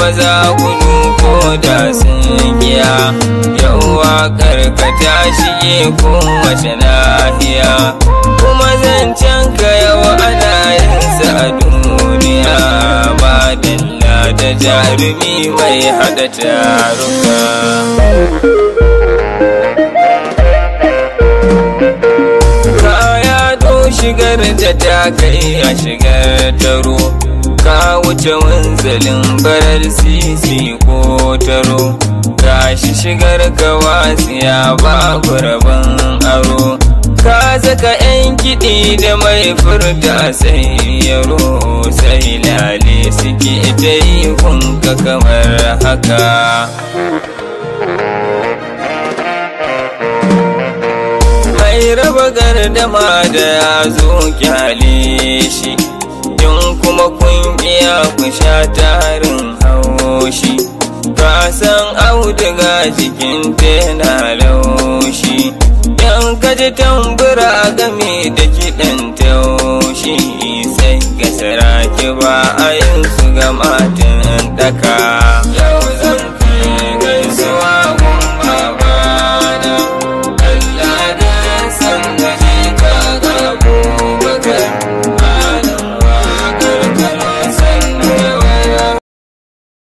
maza gudu ko da sun giya. Yau waƙar ka ta shige kowace nahiya, kuma zancen ka yau ana yinsa a duniya. Madalla da jarumi mai haɗa taruka. Shigar da ta kai a shigar taro, ka wuce wanzalin barar sisi ko taro. Gashi shigar ka wasiya babu rabon aro, ka zaka 'yan kiɗi da mai furta sai yaro. Sai lale suke ta yi kunka kamar haka. Raba gardama da ya zo kyale shi, in kuma kun iya ku sha tarin haushi. Ka san auduga jikin tana laushi, in ka ji tambura game da kiɗan taushi. Sai ga saraki ba a yin